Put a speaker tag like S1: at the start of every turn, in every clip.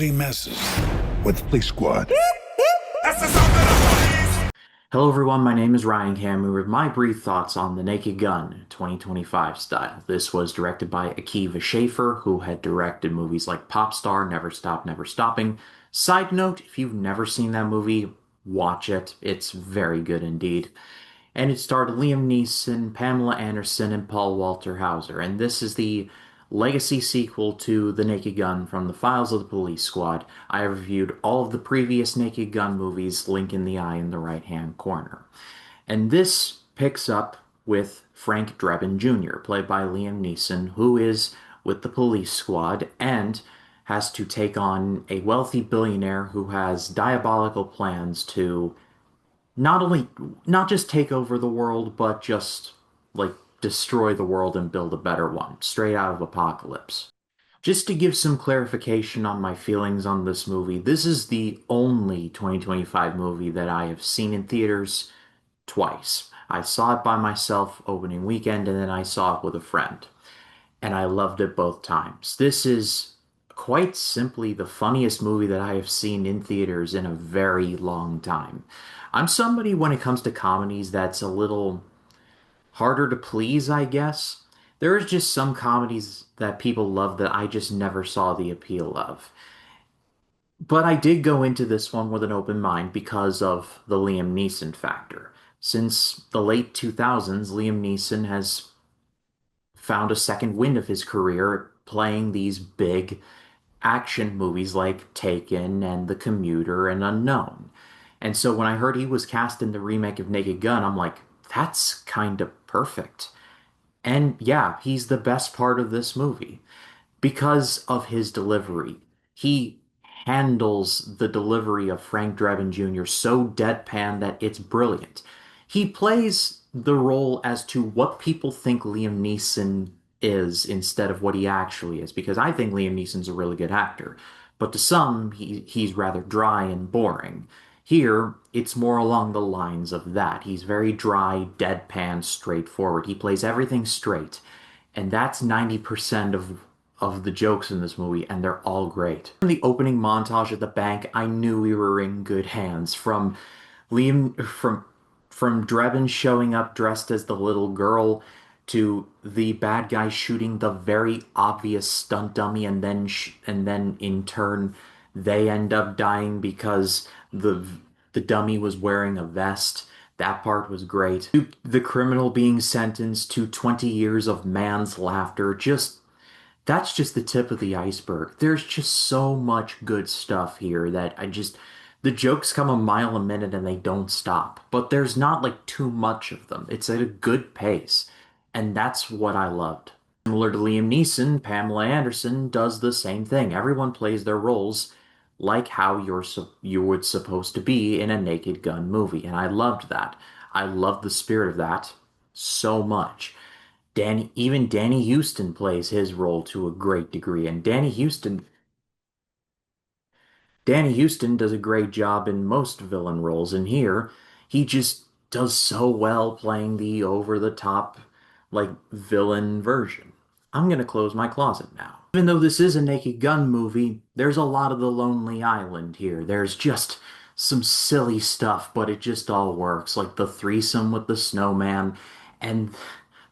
S1: bloody messes with the police squad.
S2: Hello everyone, my name is Ryan Cameron with my brief thoughts on The Naked Gun 2025 style. This was directed by Akiva Schaffer, who had directed movies like Popstar, Never Stop, Never Stopping. Side note, if you've never seen that movie, watch it. It's very good indeed. And it starred Liam Neeson, Pamela Anderson, and Paul Walter Hauser. And this is the legacy sequel to The Naked Gun from the Files of the Police Squad. I have reviewed all of the previous Naked Gun movies, link in the eye in the right-hand corner. And this picks up with Frank Drebin Jr., played by Liam Neeson, who is with the police squad and has to take on a wealthy billionaire who has diabolical plans to not just take over the world, but just like destroy the world and build a better one, straight out of Apocalypse. Just to give some clarification on my feelings on this movie, this is the only 2025 movie that I have seen in theaters twice. I saw it by myself opening weekend and then I saw it with a friend, and I loved it both times. This is quite simply the funniest movie that I have seen in theaters in a very long time. I'm somebody when it comes to comedies that's a little harder to please, I guess. There is just some comedies that people love that I just never saw the appeal of. But I did go into this one with an open mind because of the Liam Neeson factor. Since the late 2000s, Liam Neeson has found a second wind of his career playing these big action movies like Taken and The Commuter and Unknown. And so when I heard he was cast in the remake of Naked Gun, I'm like, that's kind of perfect. And yeah, he's the best part of this movie because of his delivery. He handles the delivery of Frank Drebin Jr. so deadpan that it's brilliant. He plays the role as to what people think Liam Neeson is instead of what he actually is, because I think Liam Neeson's a really good actor, but to some, he's rather dry and boring. Here, it's more along the lines of that. He's very dry, deadpan, straightforward. He plays everything straight, and that's 90% of the jokes in this movie, and they're all great. In the opening montage at the bank, I knew we were in good hands. Liam from Drebin showing up dressed as the little girl to the bad guy shooting the very obvious stunt dummy, and then in turn they end up dying because the dummy was wearing a vest. That part was great. The criminal being sentenced to 20 years of man's laughter, just that's just the tip of the iceberg. There's just so much good stuff here that the jokes come a mile a minute and they don't stop. But there's not like too much of them. It's at a good pace. And that's what I loved. Similar to Liam Neeson, Pamela Anderson does the same thing. Everyone plays their roles like how you would supposed to be in a Naked Gun movie. And I loved that. I loved the spirit of that so much. Even Danny Houston plays his role to a great degree, and Danny Houston does a great job in most villain roles, and here he just does so well playing the over-the-top, like, villain version. I'm gonna close my closet now. Even though this is a Naked Gun movie, there's a lot of the Lonely Island here. There's just some silly stuff, but it just all works, like the threesome with the snowman, and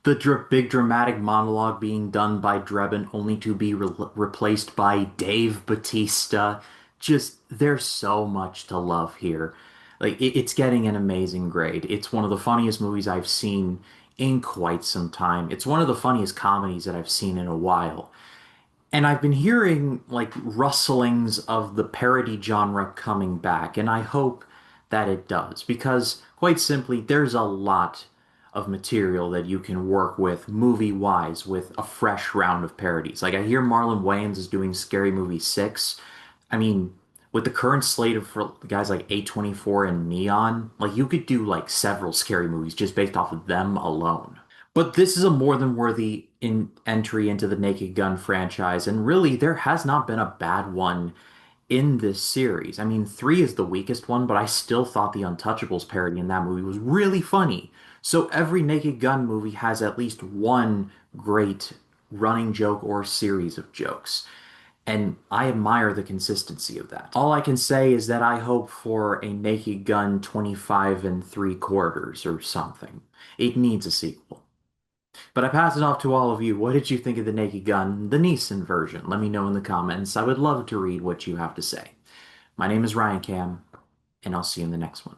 S2: the big dramatic monologue being done by Drebin only to be replaced by Dave Bautista. Just, there's so much to love here. Like, it's getting an amazing grade. It's one of the funniest movies I've seen in quite some time. It's one of the funniest comedies that I've seen in a while. And I've been hearing like rustlings of the parody genre coming back, and I hope that it does, because quite simply, there's a lot of material that you can work with movie-wise with a fresh round of parodies. Like I hear Marlon Wayans is doing Scary Movie 6. I mean, with the current slate of for guys like A24 and Neon, like you could do like several scary movies just based off of them alone. But this is a more than worthy entry into the Naked Gun franchise, and really there has not been a bad one in this series. I mean, 3 is the weakest one, but I still thought the Untouchables parody in that movie was really funny. So every Naked Gun movie has at least one great running joke or series of jokes. And I admire the consistency of that. All I can say is that I hope for a Naked Gun 25 and 3/4 or something. It needs a sequel. But I pass it off to all of you. What did you think of the Naked Gun, the Neeson version? Let me know in the comments. I would love to read what you have to say. My name is Ryan Cam, and I'll see you in the next one.